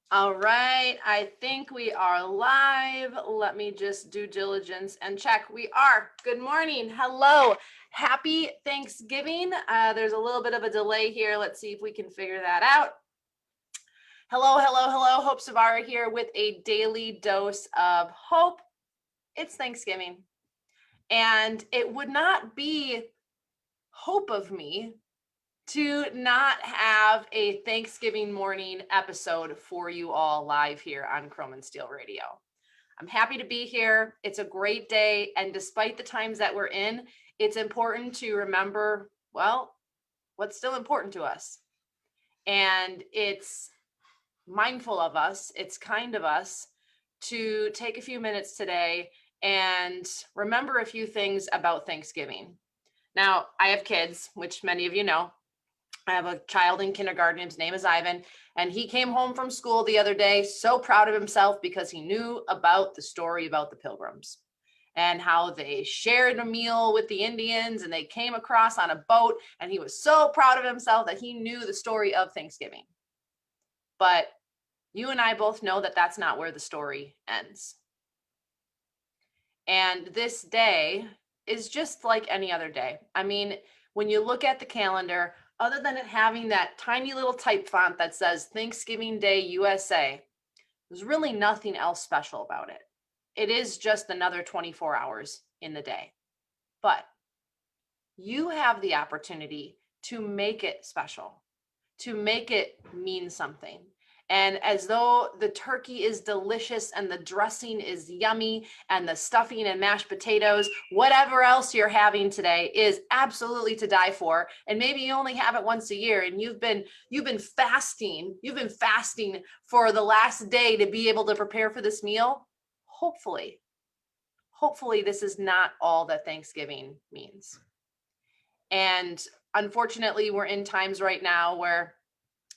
All right, I think we are live. Let me just due diligence and check. We are. Good morning. Hello. Happy Thanksgiving. There's a little bit of a delay here. Let's see if we can figure that out. Hello, hello, hello. Hope Savara here with a daily dose of hope. It's Thanksgiving, and it would not be hope of me to not have a Thanksgiving morning episode for you all live here on Chrome and Steel Radio. I'm happy to be here. It's a great day. And despite the times that we're in, it's important to remember, well, what's still important to us. And it's mindful of us, it's kind of us to take a few minutes today and remember a few things about Thanksgiving. Now, I have kids, which many of you know. I have a child in kindergarten. His name is Ivan. And he came home from school the other day, so proud of himself because he knew about the story about the Pilgrims and how they shared a meal with the Indians and they came across on a boat. And he was so proud of himself that he knew the story of Thanksgiving. But you and I both know that that's not where the story ends. And this day is just like any other day. I mean, when you look at the calendar, other than it having that tiny little type font that says Thanksgiving Day USA, there's really nothing else special about it. It is just another 24 hours in the day. But you have the opportunity to make it special, to make it mean something. And as though the turkey is delicious and the dressing is yummy and the stuffing and mashed potatoes, whatever else you're having today is absolutely to die for. And maybe you only have it once a year and you've been fasting for the last day to be able to prepare for this meal. Hopefully this is not all that Thanksgiving means. And unfortunately, we're in times right now where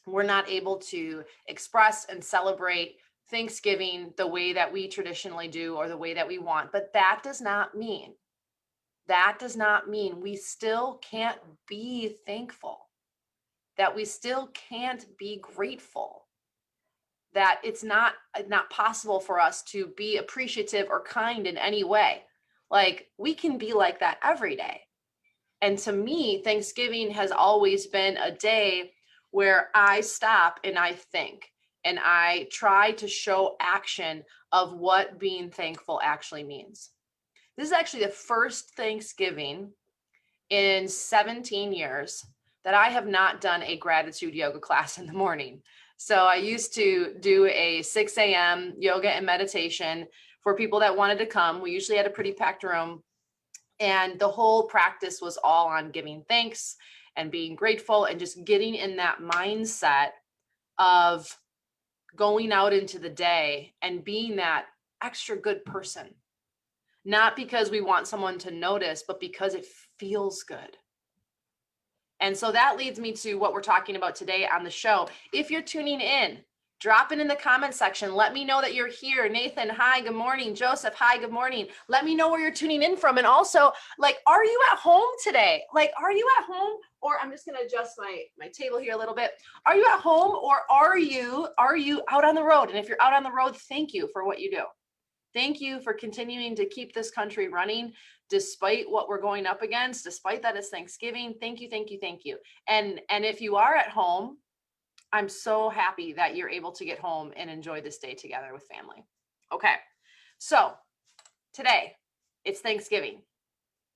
we're not able to express and celebrate Thanksgiving the way that we traditionally do or the way that we want. But that does not mean we still can't be thankful, that we still can't be grateful, that it's not possible for us to be appreciative or kind in any way. Like, we can be like that every day. And to me, Thanksgiving has always been a day where I stop and I think and I try to show action of what being thankful actually means. This is actually the first Thanksgiving in 17 years that I have not done a gratitude yoga class in the morning. So I used to do a 6 a.m. yoga and meditation for people that wanted to come. We usually had a pretty packed room. And the whole practice was all on giving thanks and being grateful and just getting in that mindset of going out into the day and being that extra good person. Not because we want someone to notice, but because it feels good. And so that leads me to what we're talking about today on the show. If you're tuning in, drop it in the comment section. Let me know that you're here. Nathan, hi, good morning. Joseph, hi, good morning. Let me know where you're tuning in from. And also, like, are you at home today? Like, are you at home? Or I'm just going to adjust my table here a little bit. Are you at home or are you out on the road? And if you're out on the road, thank you for what you do. Thank you for continuing to keep this country running despite what we're going up against, despite that it's Thanksgiving. Thank you, thank you, thank you. And if you are at home, I'm so happy that you're able to get home and enjoy this day together with family. Okay, so today it's Thanksgiving,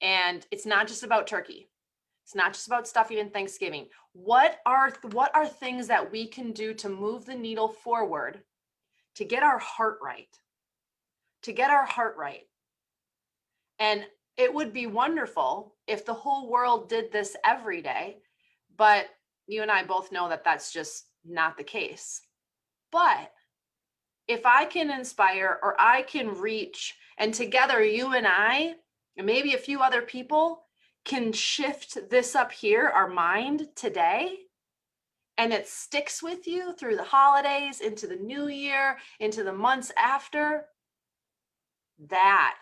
and it's not just about turkey. It's not just about stuffing and Thanksgiving. What are things that we can do to move the needle forward to get our heart right? To get our heart right. And it would be wonderful if the whole world did this every day, but you and I both know that that's just not the case. But if I can inspire or I can reach, and together you and I, and maybe a few other people, can shift this up here, our mind today, and it sticks with you through the holidays, into the new year, into the months after, that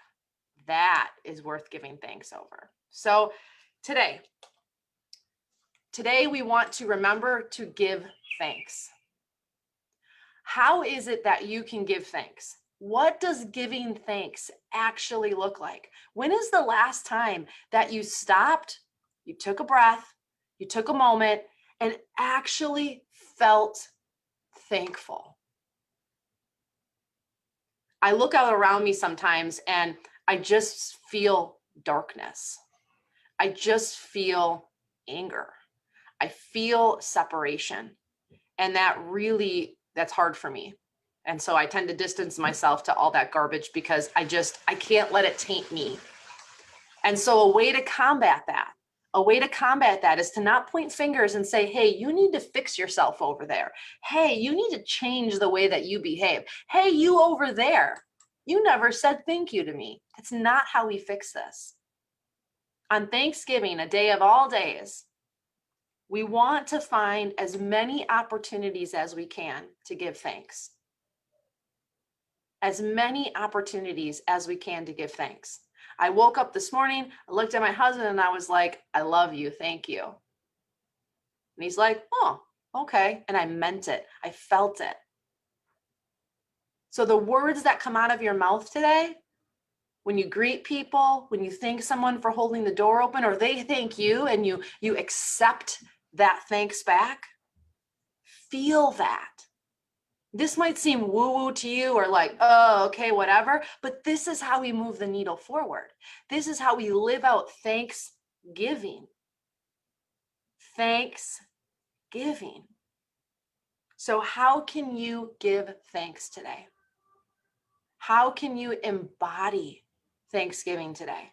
is worth giving thanks over. So today we want to remember to give thanks. How is it that you can give thanks? What does giving thanks actually look like? When is the last time that you stopped, you took a breath, you took a moment, and actually felt thankful? I look out around me sometimes and I just feel darkness. I just feel anger. I feel separation. And that's hard for me. And so I tend to distance myself to all that garbage because I can't let it taint me. And so a way to combat that is to not point fingers and say, hey, you need to fix yourself over there. Hey, you need to change the way that you behave. Hey, you over there, you never said thank you to me. That's not how we fix this. On Thanksgiving, a day of all days, we want to find as many opportunities as we can to give thanks. As many opportunities as we can to give thanks. I woke up this morning, I looked at my husband and I was like, I love you, thank you. And he's like, oh, okay. And I meant it, I felt it. So the words that come out of your mouth today, when you greet people, when you thank someone for holding the door open, or they thank you and you accept that thanks back, feel that. This might seem woo-woo to you or like, oh, okay, whatever, but this is how we move the needle forward. This is how we live out Thanksgiving. Thanksgiving. So how can you give thanks today? How can you embody Thanksgiving today?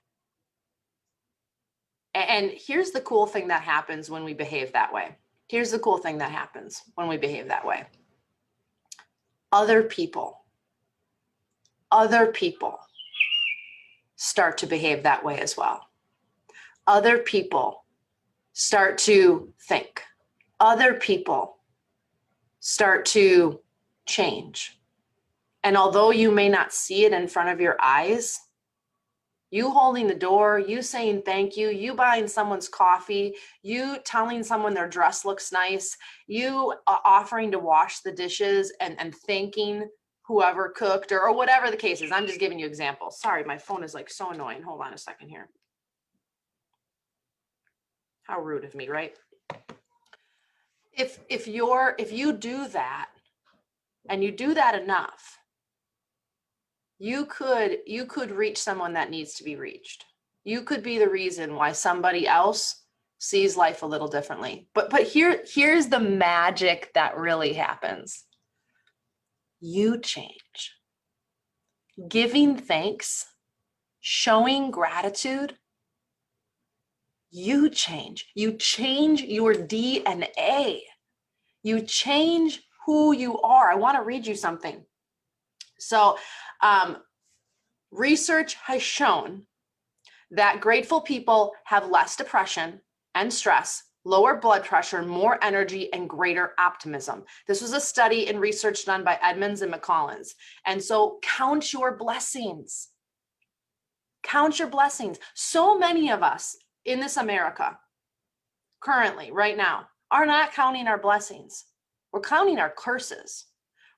And here's the cool thing that happens when we behave that way. Here's the cool thing that happens when we behave that way. Other people start to behave that way as well. Other people start to think. Other people start to change. And although you may not see it in front of your eyes, you holding the door, you saying thank you, you buying someone's coffee, you telling someone their dress looks nice, you offering to wash the dishes and thanking whoever cooked or whatever the case is. I'm just giving you examples. Sorry, my phone is like so annoying. Hold on a second here. How rude of me, right? If you do that and you do that enough, you could reach someone that needs to be reached. You could be the reason why somebody else sees life a little differently. But here's the magic that really happens. You change. Giving thanks, showing gratitude, you change. You change your DNA. You change who you are. I want to read you something. So research has shown that grateful people have less depression and stress, lower blood pressure, more energy, and greater optimism. This was a study and research done by Edmonds and McCollins. And so count your blessings. Count your blessings. So many of us in this America currently, right now, are not counting our blessings. We're counting our curses.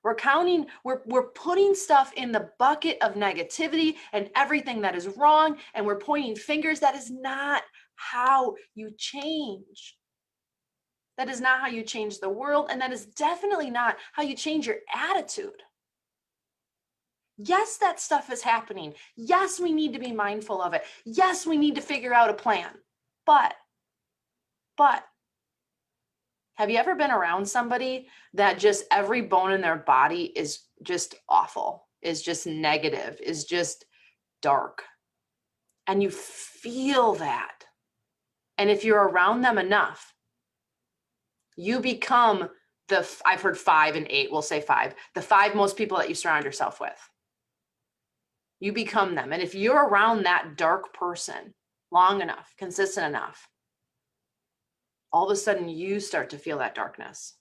We're putting stuff in the bucket of negativity and everything that is wrong, and we're pointing fingers. That is not how you change. That is not how you change the world, and that is definitely not how you change your attitude. Yes, that stuff is happening. Yes, we need to be mindful of it. Yes, we need to figure out a plan. But have you ever been around somebody that just every bone in their body is just awful, is just negative, is just dark? And you feel that. And if you're around them enough, you become I've heard 5 and 8, we'll say 5, the 5 most people that you surround yourself with. You become them. And if you're around that dark person long enough, consistent enough, all of a sudden you start to feel that darkness.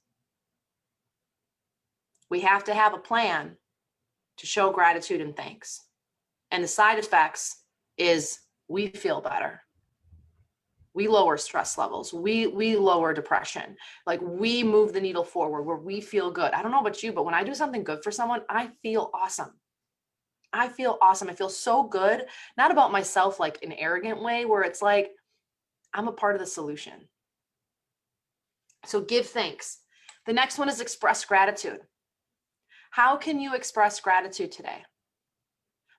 We have to have a plan to show gratitude and thanks. And the side effects is we feel better. We lower stress levels. We lower depression. Like we move the needle forward where we feel good. I don't know about you, but when I do something good for someone, I feel awesome. I feel awesome. I feel so good, not about myself like an arrogant way where it's like, I'm a part of the solution. So give thanks. The next one is express gratitude. How can you express gratitude today?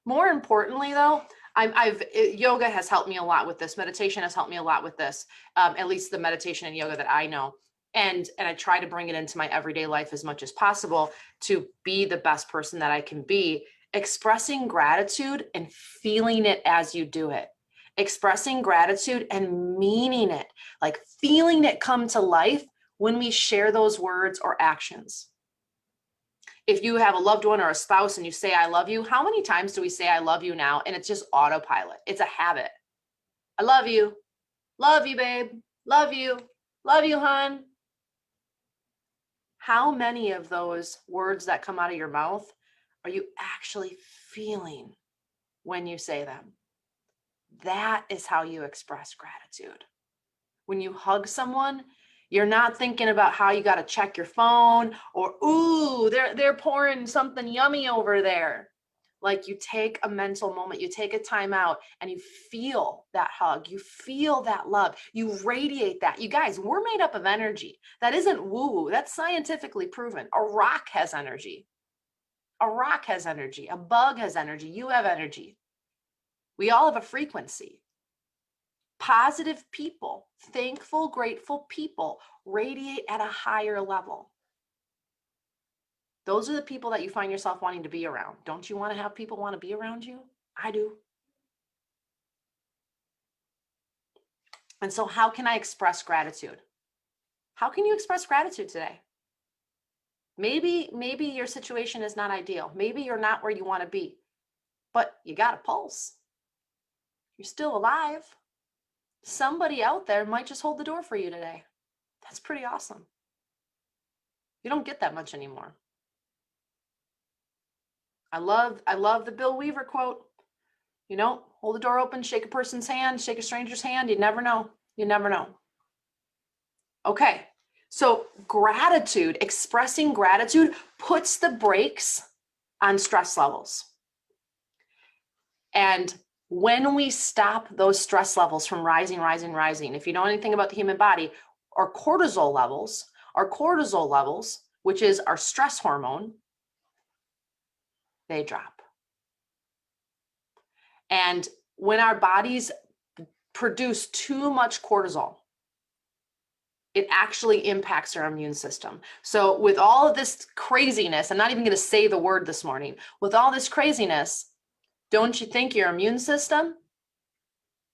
More importantly, though, yoga has helped me a lot with this. Meditation has helped me a lot with this. At least the meditation and yoga that I know, and I try to bring it into my everyday life as much as possible to be the best person that I can be. Expressing gratitude and feeling it as you do it. Expressing gratitude and meaning it, like feeling it come to life when we share those words or actions. If you have a loved one or a spouse and you say, I love you, how many times do we say, I love you now? And it's just autopilot. It's a habit. I love you. Love you, babe. Love you. Love you, hon. How many of those words that come out of your mouth are you actually feeling when you say them? That is how you express gratitude. When you hug someone, you're not thinking about how you got to check your phone or, ooh, they're pouring something yummy over there. Like you take a mental moment, you take a time out and you feel that hug, you feel that love, you radiate that. You guys, we're made up of energy. That isn't woo-woo, that's scientifically proven. A rock has energy. A rock has energy. A bug has energy. You have energy. We all have a frequency. Positive people, thankful, grateful people radiate at a higher level. Those are the people that you find yourself wanting to be around. Don't you want to have people want to be around you? I do. And so how can I express gratitude? How can you express gratitude today? Maybe your situation is not ideal. Maybe you're not where you want to be, but you got a pulse. You're still alive. Somebody out there might just hold the door for you today. That's pretty awesome. You don't get that much anymore. I love the Bill Weaver quote. You know, hold the door open, shake a person's hand, shake a stranger's hand. You never know. You never know. Okay. So gratitude, expressing gratitude puts the brakes on stress levels. And when we stop those stress levels from rising, if you know anything about the human body, our cortisol levels, which is our stress hormone, they drop. And when our bodies produce too much cortisol, it actually impacts our immune system. So with all of this craziness, I'm not even going to say the word this morning, with all this craziness, don't you think your immune system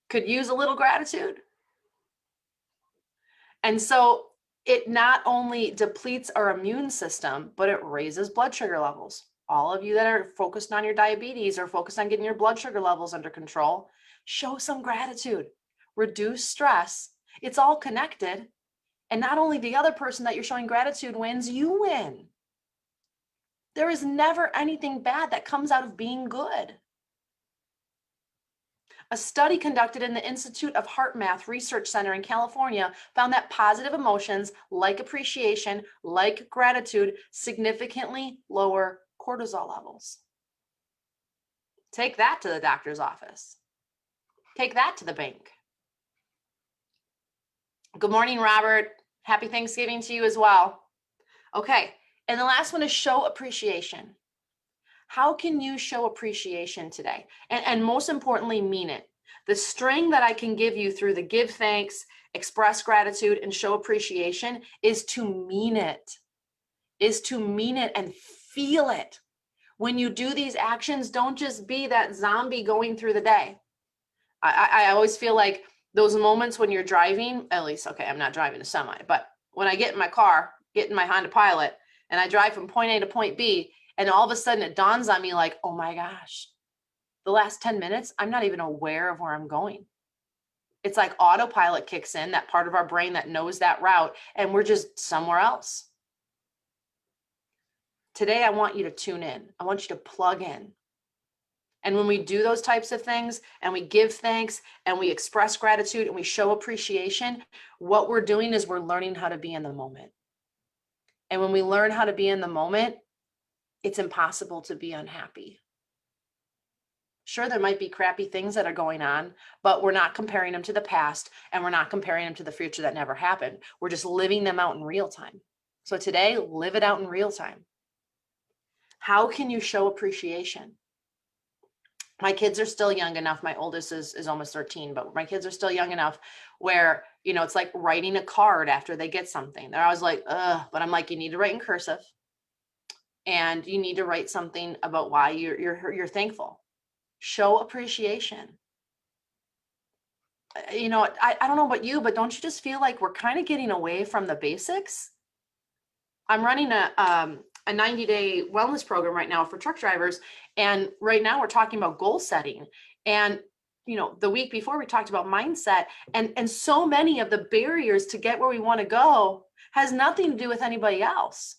could use a little gratitude? And so it not only depletes our immune system, but it raises blood sugar levels. All of you that are focused on your diabetes or focused on getting your blood sugar levels under control, show some gratitude, reduce stress. It's all connected. And not only the other person that you're showing gratitude wins, you win. There is never anything bad that comes out of being good. A study conducted in the Institute of HeartMath Research Center in California found that positive emotions like appreciation, like gratitude, significantly lower cortisol levels. Take that to the doctor's office. Take that to the bank. Good morning, Robert. Happy Thanksgiving to you as well. Okay, and the last one is show appreciation. How can you show appreciation today? And most importantly, mean it. The string that I can give you through the give thanks, express gratitude, and show appreciation is to mean it, and feel it. When you do these actions, don't just be that zombie going through the day. I always feel like those moments when you're driving, at least, okay, I'm not driving a semi, but when I get in my car, get in my Honda Pilot, and I drive from point A to point B, and all of a sudden it dawns on me like, oh my gosh, the last 10 minutes, I'm not even aware of where I'm going. It's like autopilot kicks in, that part of our brain that knows that route, and we're just somewhere else. Today, I want you to tune in. I want you to plug in And when we do those types of things and we give thanks and we express gratitude and we show appreciation, what we're doing is we're learning how to be in the moment. And when we learn how to be in the moment, it's impossible to be unhappy. Sure, there might be crappy things that are going on, but we're not comparing them to the past and we're not comparing them to the future that never happened. We're just living them out in real time. So today, live it out in real time. How can you show appreciation? My kids are still young enough. My oldest is almost 13, but my kids are still young enough where, you know, it's like writing a card after they get something. They're always like, ugh, but I'm like, you need to write in cursive and you need to write something about why you're thankful. Show appreciation. You know, I don't know about you, but don't you just feel like we're kind of getting away from the basics? I'm running a 90-day wellness program right now for truck drivers. And right now we're talking about goal setting. And, you know, the week before we talked about mindset, and so many of the barriers to get where we want to go has nothing to do with anybody else.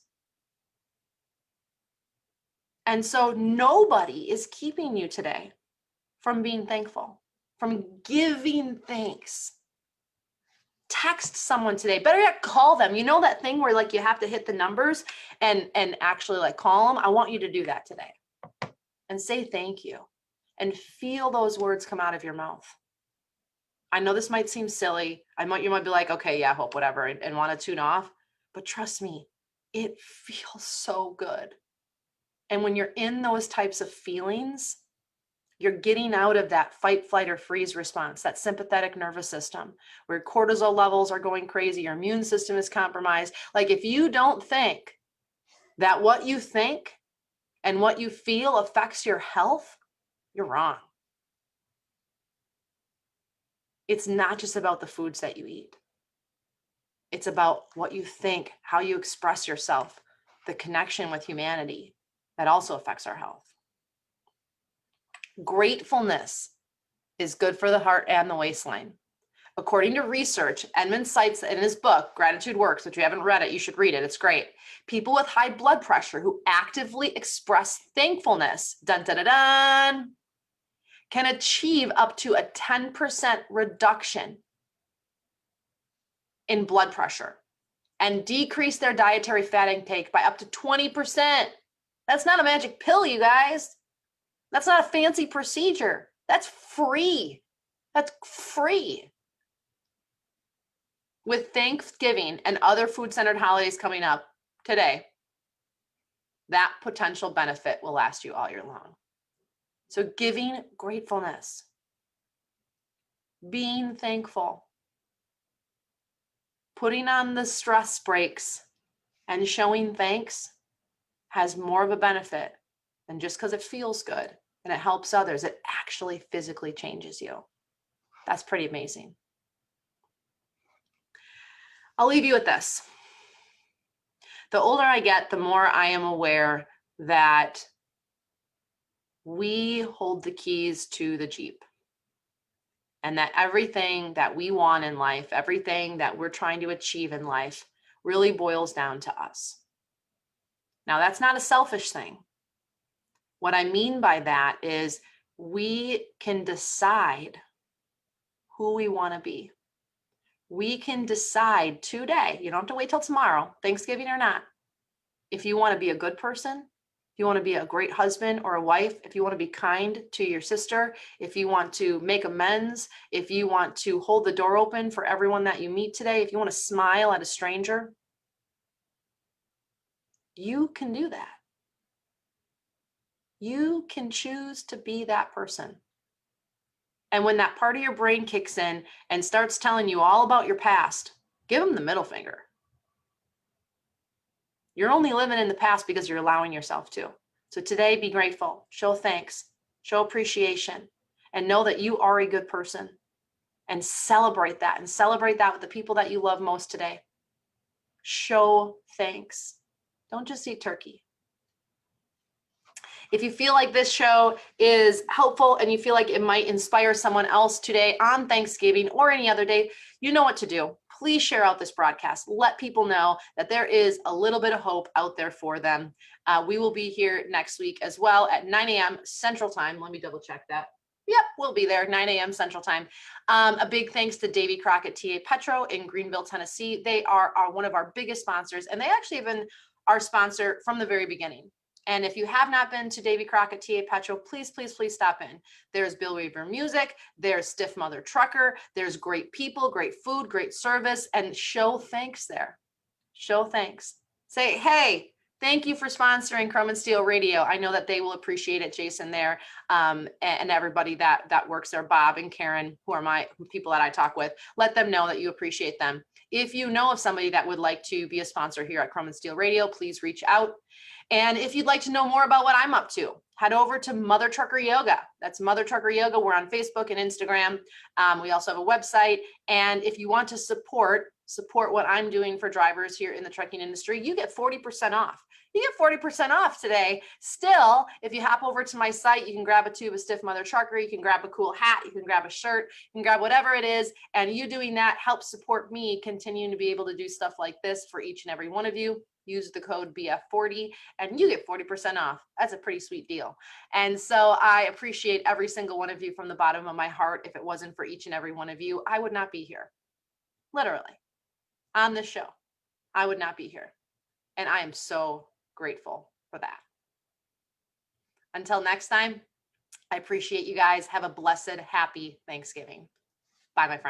And so nobody is keeping you today from being thankful, from giving thanks. Text someone today. Better yet, call them. You know that thing where like you have to hit the numbers and actually like call them? I want you to do that today and say thank you and feel those words come out of your mouth. I know this might seem silly. You might be like, okay, yeah, Hope, whatever, and want to tune off. But trust me, it feels so good. And when you're in those types of feelings, you're getting out of that fight, flight, or freeze response, that sympathetic nervous system where cortisol levels are going crazy, your immune system is compromised. Like if you don't think that what you think and what you feel affects your health, you're wrong. It's not just about the foods that you eat. It's about what you think, how you express yourself, the connection with humanity that also affects our health. Gratefulness is good for the heart and the waistline. According to research, Edmund cites in his book, Gratitude Works, if you haven't read it, you should read it. It's great. People with high blood pressure who actively express thankfulness, dun, dun, dun, dun, can achieve up to a 10% reduction in blood pressure and decrease their dietary fat intake by up to 20%. That's not a magic pill, you guys. That's not a fancy procedure. That's free. That's free. With Thanksgiving and other food-centered holidays coming up today, that potential benefit will last you all year long. So giving gratefulness, being thankful, putting on the stress brakes and showing thanks has more of a benefit than just because it feels good and it helps others. It actually physically changes you. That's pretty amazing. I'll leave you with this. The older I get, the more I am aware that we hold the keys to the Jeep. And that everything that we want in life, everything that we're trying to achieve in life really boils down to us. Now, that's not a selfish thing. What I mean by that is we can decide who we want to be. We can decide today, you don't have to wait till tomorrow, Thanksgiving or not, if you want to be a good person, if you want to be a great husband or a wife, if you want to be kind to your sister, if you want to make amends, if you want to hold the door open for everyone that you meet today, if you want to smile at a stranger, you can do that. You can choose to be that person. And when that part of your brain kicks in and starts telling you all about your past, give them the middle finger. You're only living in the past because you're allowing yourself to. So today, be grateful, show thanks, show appreciation, and know that you are a good person. And celebrate that with the people that you love most today. Show thanks. Don't just eat turkey. If you feel like this show is helpful and you feel like it might inspire someone else today on Thanksgiving or any other day, you know what to do. please share out this broadcast. Let people know that there is a little bit of hope out there for them. We will be here next week as well at 9 a.m. Central Time. Let me double check that. Yep, we'll be there, 9 a.m. Central Time. A big thanks to Davy Crockett TA Petro in Greenville, Tennessee. They are one of our biggest sponsors, and they actually have been our sponsor from the very beginning. And if you have not been to Davy Crockett TA Petro, please, please, please stop in. There's Bill Weaver Music, there's Stiff Mother Trucker, there's great people, great food, great service, and show thanks there. Show thanks. Say, hey, thank you for sponsoring Chrome and Steel Radio. I know that they will appreciate it, Jason there, and everybody that works there, Bob and Karen, who are my people that I talk with. Let them know that you appreciate them. If you know of somebody that would like to be a sponsor here at Chrome and Steel Radio, please reach out. And if you'd like to know more about what I'm up to, head over to Mother Trucker Yoga. That's Mother Trucker Yoga. We're on Facebook and Instagram. We also have a website. And if you want to support what I'm doing for drivers here in the trucking industry, you get 40% off. You get 40% off today. Still, if you hop over to my site, you can grab a tube of Stiff Mother Trucker, you can grab a cool hat, you can grab a shirt, you can grab whatever it is. And you doing that helps support me continuing to be able to do stuff like this for each and every one of you. Use the code BF40 and you get 40% off. That's a pretty sweet deal. And so I appreciate every single one of you from the bottom of my heart. If it wasn't for each and every one of you, I would not be here. Literally. On this show, I would not be here. And I am so grateful for that. Until next time, I appreciate you guys. Have a blessed, happy Thanksgiving. Bye, my friends.